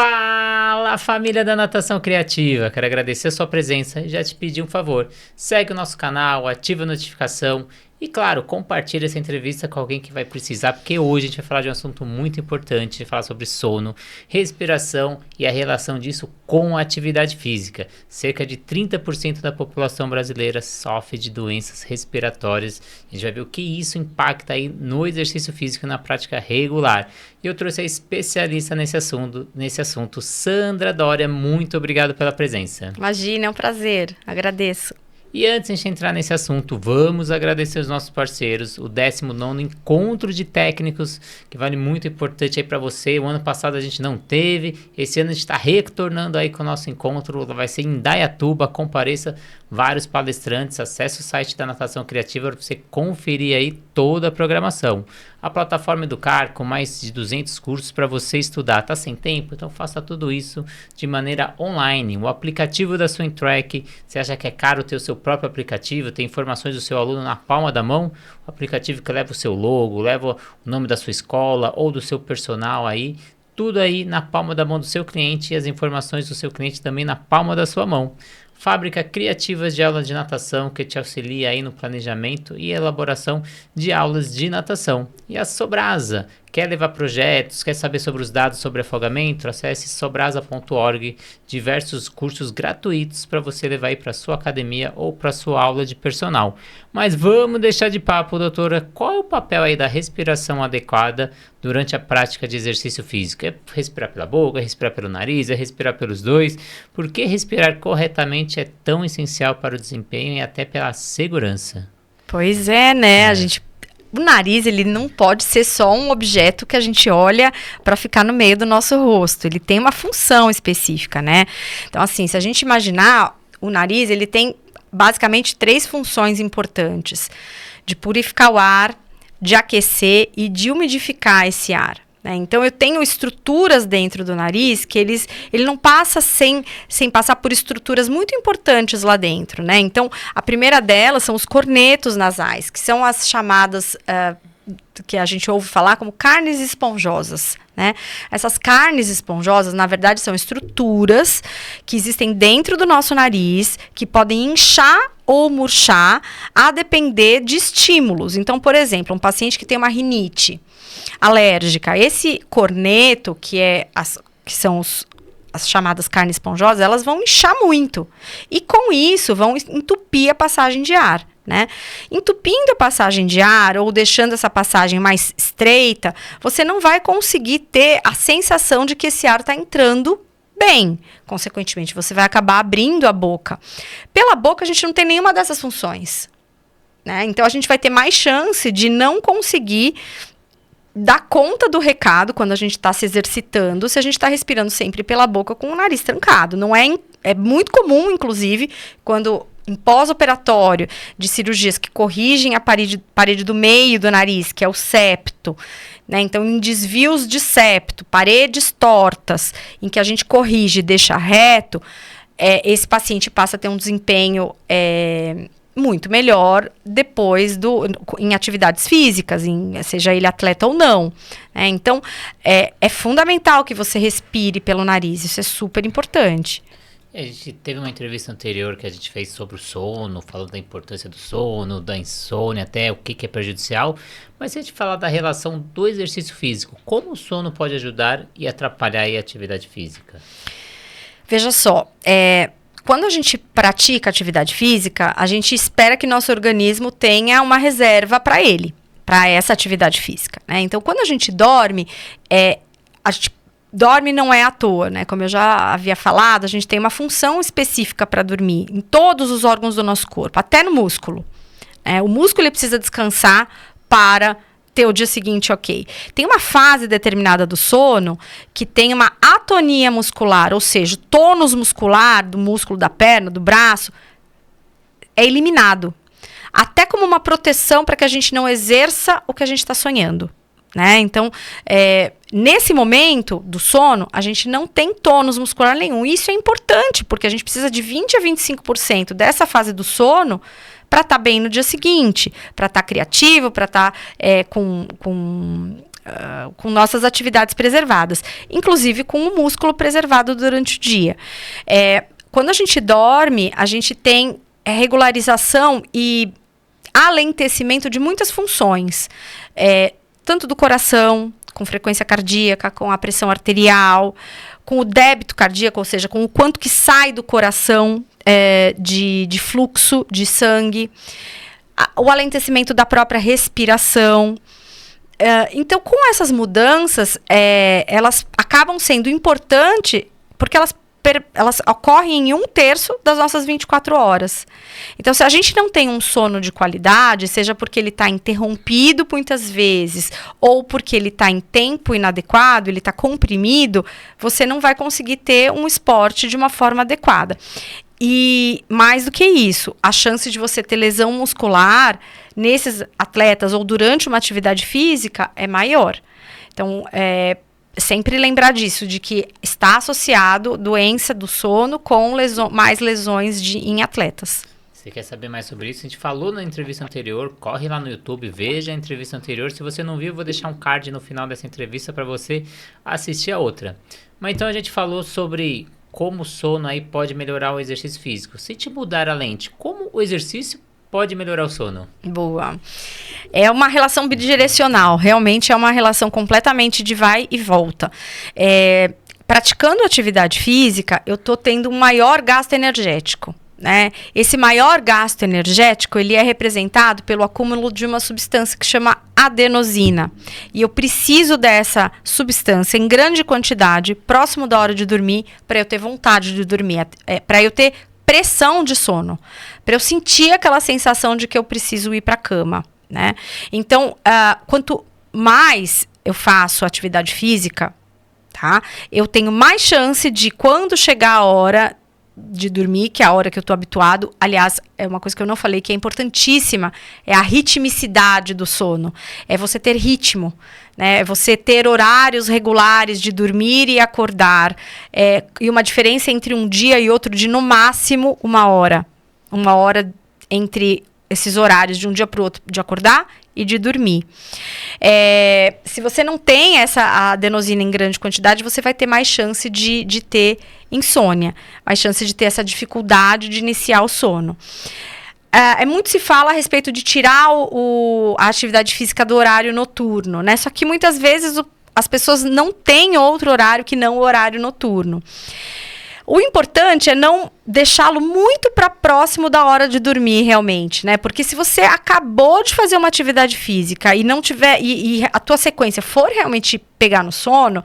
Fala, família da Natação Criativa! Quero agradecer a sua presença e já te pedir um favor. Segue o nosso canal, ativa a notificação e, claro, compartilha essa entrevista com alguém que vai precisar, porque hoje a gente vai falar de um assunto muito importante, a gente vai falar sobre sono, respiração e a relação disso com a atividade física. Cerca de 30% da população brasileira sofre de doenças respiratórias. A gente vai ver o que isso impacta aí no exercício físico e na prática regular. E eu trouxe a especialista nesse assunto, Sandra Doria. Muito obrigado pela presença. Imagina, é um prazer. Agradeço. E antes de a gente entrar nesse assunto, vamos agradecer os nossos parceiros, o 19º Encontro de Técnicos, que vale muito importante aí para você. O ano passado a gente não teve, esse ano a gente está retornando aí com o nosso encontro, vai ser em Indaiatuba, compareça vários palestrantes, acesse o site da Natação Criativa para você conferir aí toda a programação. A plataforma Educar, com mais de 200 cursos para você estudar. Tá sem tempo? Então faça tudo isso de maneira online. O aplicativo da Swimtrack, você acha que é caro ter o seu próprio aplicativo, tem informações do seu aluno na palma da mão? O aplicativo que leva o seu logo, leva o nome da sua escola ou do seu personal aí, tudo aí na palma da mão do seu cliente e as informações do seu cliente também na palma da sua mão. Fábrica Criativas de Aulas de Natação, que te auxilia aí no planejamento e elaboração de aulas de natação. E a Sobrasa, quer levar projetos, quer saber sobre os dados sobre afogamento? Acesse sobrasa.org, diversos cursos gratuitos para você levar aí para sua academia ou para sua aula de personal. Mas vamos deixar de papo, doutora, qual é o papel aí da respiração adequada durante a prática de exercício físico? É respirar pela boca, é respirar pelo nariz, é respirar pelos dois? Por que respirar corretamente é tão essencial para o desempenho e até pela segurança? Pois é, né? O nariz, ele não pode ser só um objeto que a gente olha para ficar no meio do nosso rosto. Ele tem uma função específica, né? Então, assim, se a gente imaginar, o nariz, ele tem basicamente 3 funções importantes: de purificar o ar, de aquecer e de umidificar esse ar. Então, eu tenho estruturas dentro do nariz que ele não passa sem passar por estruturas muito importantes lá dentro, né? Então, a primeira delas são os cornetos nasais, que são as chamadas, que a gente ouve falar como carnes esponjosas, né? Essas carnes esponjosas, na verdade, são estruturas que existem dentro do nosso nariz, que podem inchar ou murchar, a depender de estímulos. Então, por exemplo, um paciente que tem uma rinite alérgica, esse corneto, que são as chamadas carnes esponjosas, elas vão inchar muito. E com isso, vão entupir a passagem de ar, né? Entupindo a passagem de ar ou deixando essa passagem mais estreita, você não vai conseguir ter a sensação de que esse ar está entrando bem. Consequentemente, você vai acabar abrindo a boca. Pela boca, a gente não tem nenhuma dessas funções, né? Então, a gente vai ter mais chance de não conseguir dar conta do recado quando a gente está se exercitando, se a gente está respirando sempre pela boca com o nariz trancado. Não é muito comum, inclusive, quando em pós-operatório de cirurgias que corrigem a parede do meio do nariz, que é o septo, né? Então, em desvios de septo, paredes tortas, em que a gente corrige e deixa reto, esse paciente passa a ter um desempenho muito melhor depois em atividades físicas, seja ele atleta ou não. Então, é fundamental que você respire pelo nariz, isso é super importante. A gente teve uma entrevista anterior que a gente fez sobre o sono, falando da importância do sono, da insônia, até o que é prejudicial. Mas se a gente falar da relação do exercício físico, como o sono pode ajudar e atrapalhar a atividade física? Veja só, quando a gente pratica atividade física, a gente espera que nosso organismo tenha uma reserva para essa atividade física, né? Então, quando a gente dorme, a gente dorme não é à toa, né? Como eu já havia falado, a gente tem uma função específica para dormir em todos os órgãos do nosso corpo, até no músculo. O músculo ele precisa descansar para ter o dia seguinte ok. Tem uma fase determinada do sono que tem uma atonia muscular, ou seja, o tônus muscular do músculo da perna, do braço, é eliminado. Até como uma proteção para que a gente não exerça o que a gente está sonhando, né? Então, nesse momento do sono, a gente não tem tônus muscular nenhum. Isso é importante, porque a gente precisa de 20 a 25% dessa fase do sono para estar bem no dia seguinte, para estar criativo, para estar com com nossas atividades preservadas, inclusive com o músculo preservado durante o dia. Quando a gente dorme, a gente tem regularização e alentecimento de muitas funções, tanto do coração, com frequência cardíaca, com a pressão arterial, com o débito cardíaco, ou seja, com o quanto que sai do coração de fluxo de sangue, o alentecimento da própria respiração. Então, com essas mudanças, elas acabam sendo importantes porque elas ocorrem em 1/3 das nossas 24 horas. Então, se a gente não tem um sono de qualidade, seja porque ele está interrompido muitas vezes, ou porque ele está em tempo inadequado, ele está comprimido, você não vai conseguir ter um esporte de uma forma adequada. E mais do que isso, a chance de você ter lesão muscular nesses atletas ou durante uma atividade física é maior. Então, sempre lembrar disso, de que está associado doença do sono com mais lesões em atletas. Você quer saber mais sobre isso? A gente falou na entrevista anterior, corre lá no YouTube, veja a entrevista anterior. Se você não viu, eu vou deixar um card no final dessa entrevista para você assistir a outra. Mas então a gente falou sobre como o sono aí pode melhorar o exercício físico. Se te mudar a lente, como o exercício pode melhorar o sono? Boa. É uma relação bidirecional, realmente é uma relação completamente de vai e volta. Praticando atividade física, eu estou tendo um maior gasto energético. Né? Esse maior gasto energético, ele é representado pelo acúmulo de uma substância que chama adenosina. E eu preciso dessa substância em grande quantidade, próximo da hora de dormir, para eu ter vontade de dormir, para eu ter pressão de sono, para eu sentir aquela sensação de que eu preciso ir para a cama. Né? Então, quanto mais eu faço atividade física, tá? Eu tenho mais chance de, quando chegar a hora de dormir, que é a hora que eu estou habituado. Aliás, é uma coisa que eu não falei, que é importantíssima, é a ritmicidade do sono. É você ter ritmo, né? É você ter horários regulares de dormir e acordar. E uma diferença entre um dia e outro de, no máximo, 1 hora. 1 hora entre esses horários de um dia para o outro, de acordar e de dormir. Se você não tem essa adenosina em grande quantidade, você vai ter mais chance de ter insônia, mais chance de ter essa dificuldade de iniciar o sono. Muito se fala a respeito de tirar a atividade física do horário noturno, né? Só que muitas vezes as pessoas não têm outro horário que não o horário noturno. O importante é não deixá-lo muito para próximo da hora de dormir, realmente, né? Porque se você acabou de fazer uma atividade física e não tiver e a tua sequência for realmente pegar no sono,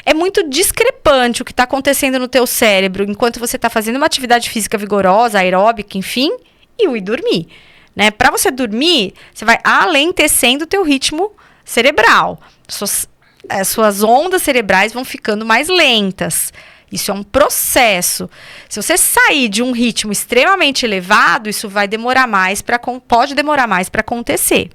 é muito discrepante o que está acontecendo no teu cérebro enquanto você está fazendo uma atividade física vigorosa, aeróbica, enfim, e o ir dormir, né? Para você dormir, você vai alentecendo o teu ritmo cerebral. Suas ondas cerebrais vão ficando mais lentas. Isso é um processo. Se você sair de um ritmo extremamente elevado, isso vai demorar mais pode demorar mais para acontecer,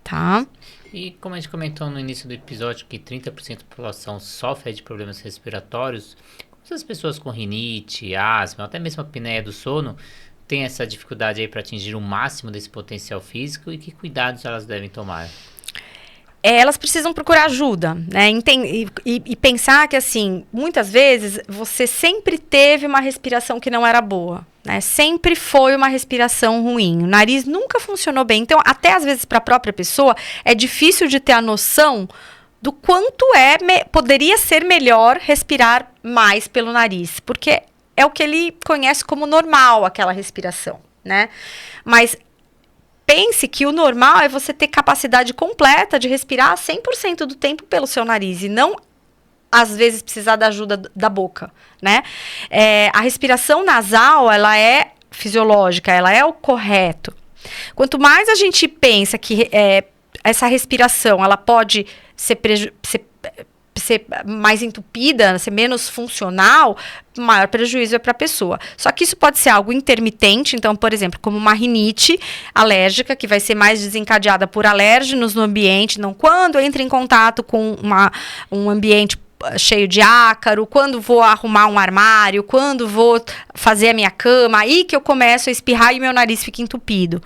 tá? E como a gente comentou no início do episódio que 30% da população sofre de problemas respiratórios, como essas pessoas com rinite, asma, até mesmo a apneia do sono, têm essa dificuldade aí para atingir o máximo desse potencial físico, e que cuidados elas devem tomar? Elas precisam procurar ajuda, né? E pensar que, assim, muitas vezes você sempre teve uma respiração que não era boa, né? Sempre foi uma respiração ruim. O nariz nunca funcionou bem. Então, até às vezes, para a própria pessoa, é difícil de ter a noção do quanto poderia ser melhor respirar mais pelo nariz, porque é o que ele conhece como normal, aquela respiração, né? Mas pense que o normal é você ter capacidade completa de respirar 100% do tempo pelo seu nariz e não, às vezes, precisar da ajuda da boca, né? A respiração nasal, ela é fisiológica, ela é o correto. Quanto mais a gente pensa que essa respiração, ela pode ser mais entupida, ser menos funcional, maior prejuízo é para a pessoa. Só que isso pode ser algo intermitente, então, por exemplo, como uma rinite alérgica, que vai ser mais desencadeada por alérgenos no ambiente, não quando entra em contato com um ambiente cheio de ácaro, quando vou arrumar um armário, quando vou fazer a minha cama, aí que eu começo a espirrar e meu nariz fica entupido.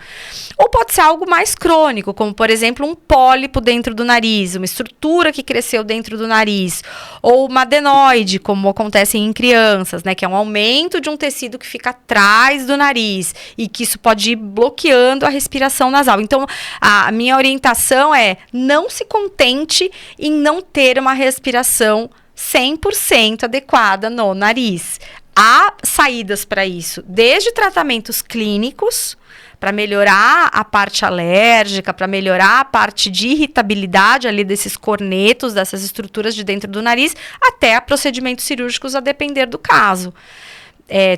Ou pode ser algo mais crônico, como, por exemplo, um pólipo dentro do nariz, uma estrutura que cresceu dentro do nariz, ou uma adenoide, como acontece em crianças, né, que é um aumento de um tecido que fica atrás do nariz e que isso pode ir bloqueando a respiração nasal. Então, a minha orientação é: não se contente em não ter uma respiração 100% adequada no nariz. Há saídas para isso, desde tratamentos clínicos, para melhorar a parte alérgica, para melhorar a parte de irritabilidade ali desses cornetos, dessas estruturas de dentro do nariz, até a procedimentos cirúrgicos, a depender do caso.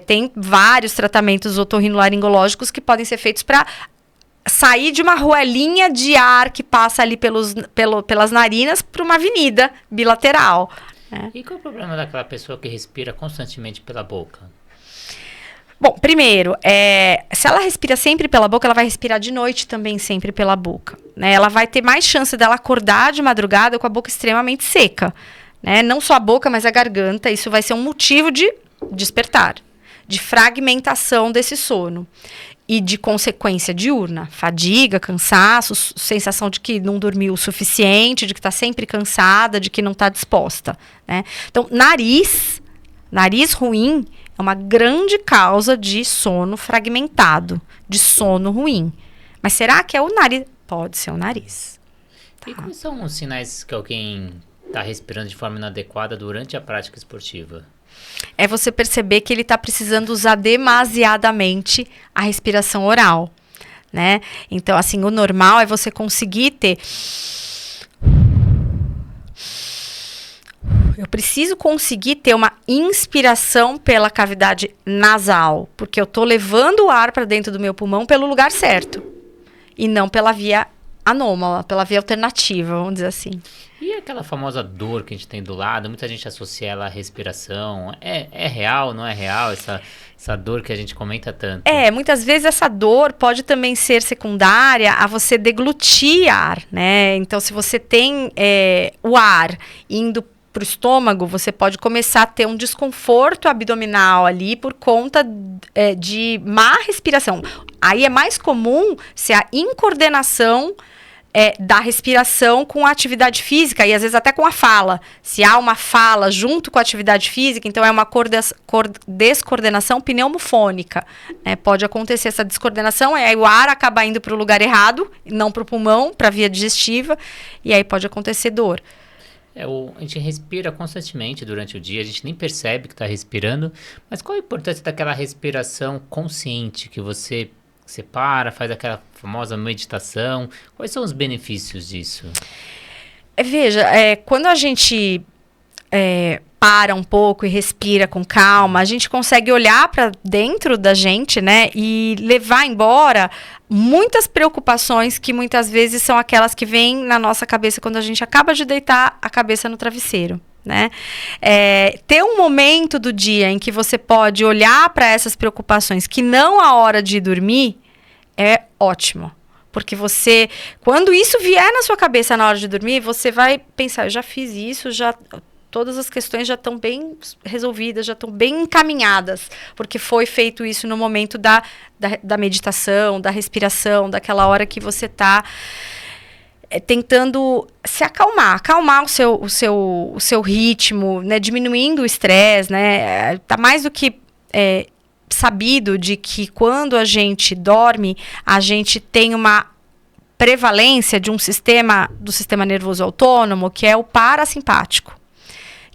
Tem vários tratamentos otorrinolaringológicos que podem ser feitos para sair de uma ruelinha de ar que passa ali pelas narinas para uma avenida bilateral. E qual é o problema daquela pessoa que respira constantemente pela boca? Bom, primeiro, se ela respira sempre pela boca, ela vai respirar de noite também sempre pela boca, né? Ela vai ter mais chance dela acordar de madrugada com a boca extremamente seca, né? Não só a boca, mas a garganta. Isso vai ser um motivo de despertar, de fragmentação desse sono e de consequência diurna, fadiga, cansaço, sensação de que não dormiu o suficiente, de que está sempre cansada, de que não está disposta, né? Então, nariz ruim é uma grande causa de sono fragmentado, de sono ruim. Mas será que é o nariz? Pode ser o nariz. E quais são os sinais que alguém está respirando de forma inadequada durante a prática esportiva? É você perceber que ele está precisando usar demasiadamente a respiração oral, né? Então, assim, o normal é você conseguir ter... Eu preciso conseguir ter uma inspiração pela cavidade nasal, porque eu estou levando o ar para dentro do meu pulmão pelo lugar certo, e não pela via anômala, pela via alternativa, vamos dizer assim. E aquela famosa dor que a gente tem do lado, muita gente associa ela à respiração. É real, não é real, essa dor que a gente comenta tanto? Muitas vezes essa dor pode também ser secundária a você deglutir ar, né? Então, se você tem o ar indo para o estômago, você pode começar a ter um desconforto abdominal ali por conta de má respiração. Aí é mais comum ser a incoordenação da respiração com a atividade física e às vezes até com a fala. Se há uma fala junto com a atividade física, então é uma descoordenação pneumofônica, né? Pode acontecer essa descoordenação, e aí o ar acaba indo para o lugar errado, não para o pulmão, para a via digestiva, e aí pode acontecer dor. A gente respira constantemente durante o dia, a gente nem percebe que está respirando, mas qual a importância daquela respiração consciente, que você para, faz aquela famosa meditação? Quais são os benefícios disso? Veja, quando a gente para um pouco e respira com calma, a gente consegue olhar para dentro da gente, né, e levar embora muitas preocupações que muitas vezes são aquelas que vêm na nossa cabeça quando a gente acaba de deitar a cabeça no travesseiro, né? Ter um momento do dia em que você pode olhar para essas preocupações que não a hora de dormir é ótimo. Porque você, quando isso vier na sua cabeça na hora de dormir, você vai pensar: eu já fiz isso, todas as questões já estão bem resolvidas, já estão bem encaminhadas, porque foi feito isso no momento da meditação, da respiração, daquela hora que você está tentando se acalmar o seu ritmo, né, diminuindo o estresse, né? Tá mais do que sabido de que quando a gente dorme, a gente tem uma prevalência do sistema nervoso autônomo, que é o parasimpático,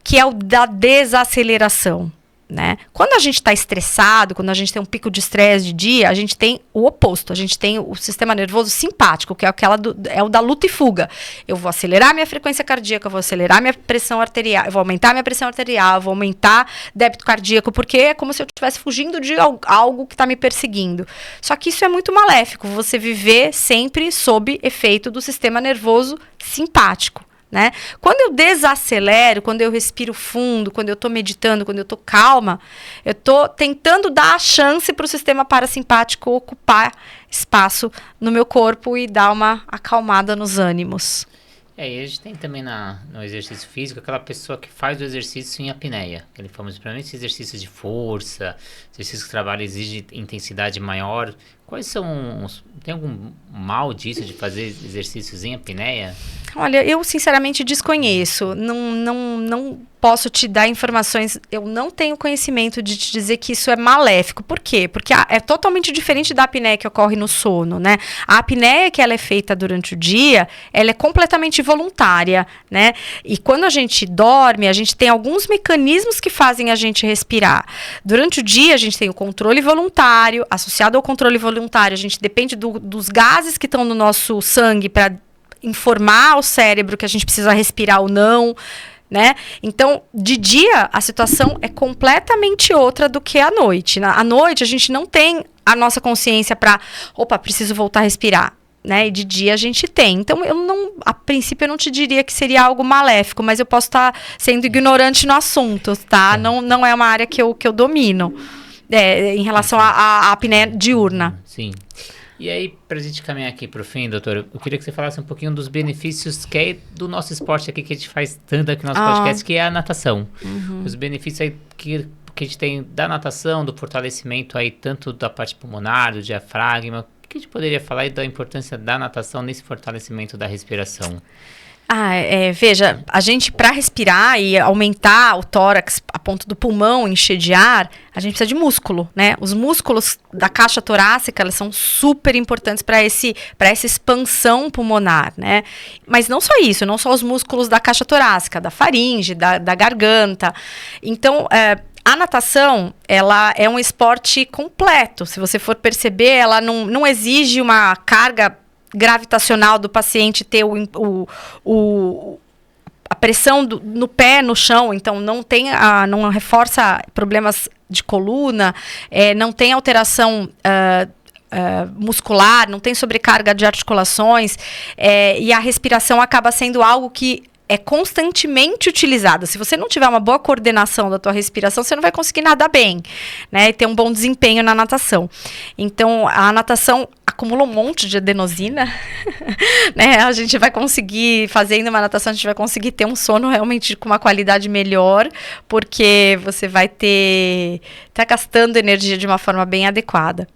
que é o da desaceleração, né? Quando a gente está estressado, quando a gente tem um pico de estresse de dia, a gente tem o oposto. A gente tem o sistema nervoso simpático, que é o da luta e fuga. Eu vou acelerar minha frequência cardíaca, eu vou acelerar minha pressão arterial, eu vou aumentar minha pressão arterial, eu vou aumentar débito cardíaco, porque é como se eu estivesse fugindo de algo que está me perseguindo. Só que isso é muito maléfico, você viver sempre sob efeito do sistema nervoso simpático, né? Quando eu desacelero, quando eu respiro fundo, quando eu estou meditando, quando eu estou calma, eu estou tentando dar a chance para o sistema parasimpático ocupar espaço no meu corpo e dar uma acalmada nos ânimos. E a gente tem também no exercício físico aquela pessoa que faz o exercício em apneia. Ele fala, principalmente exercícios de força, exercícios que o trabalho exige intensidade maior. Quais são tem algum mal disso de fazer exercícios em apneia? Olha, eu sinceramente desconheço. Não posso te dar informações. Eu não tenho conhecimento de te dizer que isso é maléfico. Por quê? Porque é totalmente diferente da apneia que ocorre no sono, né? A apneia que ela é feita durante o dia, ela é completamente voluntária, né? E quando a gente dorme, a gente tem alguns mecanismos que fazem a gente respirar. Durante o dia, a gente tem o controle voluntário. Associado ao controle voluntário, a gente depende dos gases que estão no nosso sangue para informar ao cérebro que a gente precisa respirar ou não, né? Então, de dia, a situação é completamente outra do que à noite. À noite, a gente não tem a nossa consciência para, preciso voltar a respirar, né? E de dia a gente tem. Então, a princípio, eu não te diria que seria algo maléfico, mas eu posso estar sendo ignorante no assunto, tá? Não é uma área que eu domino, em relação à apneia diurna. Sim. E aí, pra gente caminhar aqui pro fim, doutor, eu queria que você falasse um pouquinho dos benefícios que é do nosso esporte aqui, que a gente faz tanto aqui no nosso podcast, que é a natação. Uhum. Os benefícios aí que a gente tem da natação, do fortalecimento aí, tanto da parte pulmonar, do diafragma. O que a gente poderia falar aí da importância da natação nesse fortalecimento da respiração? Veja, a gente, para respirar e aumentar o tórax a ponto do pulmão encher de ar, a gente precisa de músculo, né? Os músculos da caixa torácica, elas são super importantes para essa expansão pulmonar, né? Mas não só isso, não só os músculos da caixa torácica, da faringe, da garganta. Então, a natação, ela é um esporte completo. Se você for perceber, ela não exige uma carga gravitacional do paciente ter a pressão no pé, no chão, então não reforça problemas de coluna, não tem alteração muscular, não tem sobrecarga de articulações, e a respiração acaba sendo algo que é constantemente utilizado. Se você não tiver uma boa coordenação da tua respiração, você não vai conseguir nadar bem, né? E ter um bom desempenho na natação. Então, a natação acumula um monte de adenosina, né? A gente vai conseguir, fazendo uma natação, a gente vai conseguir ter um sono realmente com uma qualidade melhor, porque você vai tá gastando energia de uma forma bem adequada.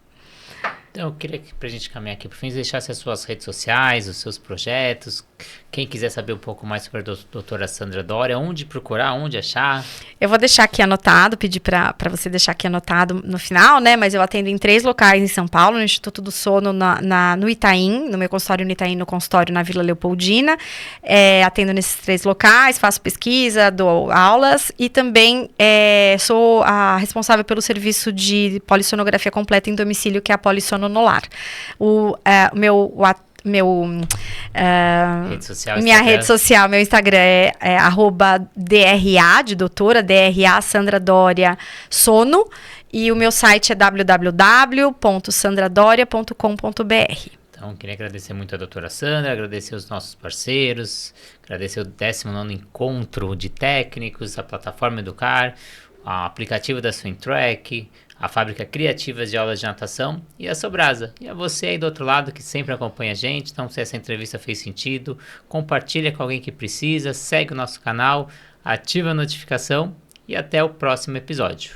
Então, eu queria que, pra gente caminhar aqui pro fim, deixasse as suas redes sociais, os seus projetos. Quem quiser saber um pouco mais sobre a doutora Sandra Doria, onde procurar, onde achar? Eu vou deixar aqui anotado, pedir para você deixar aqui anotado no final, né? Mas eu atendo em 3 locais em São Paulo, no Instituto do Sono, no Itaim, no meu consultório no Itaim, no consultório na Vila Leopoldina. Atendo nesses 3 locais, faço pesquisa, dou aulas e também sou a responsável pelo serviço de polissonografia completa em domicílio, que é a Polissono no Lar. Minha rede social, meu Instagram é @DRA, de doutora, DRA Sandra Doria Sono, e o meu site é www.sandradoria.com.br. Então, queria agradecer muito a doutora Sandra, agradecer os nossos parceiros, agradecer o 19º Encontro de Técnicos, a plataforma Educar, o aplicativo da Swimtrack, a Fábrica Criativas de Aulas de Natação e a Sobrasa. E a você aí do outro lado que sempre acompanha a gente. Então, se essa entrevista fez sentido, compartilha com alguém que precisa, segue o nosso canal, ativa a notificação e até o próximo episódio.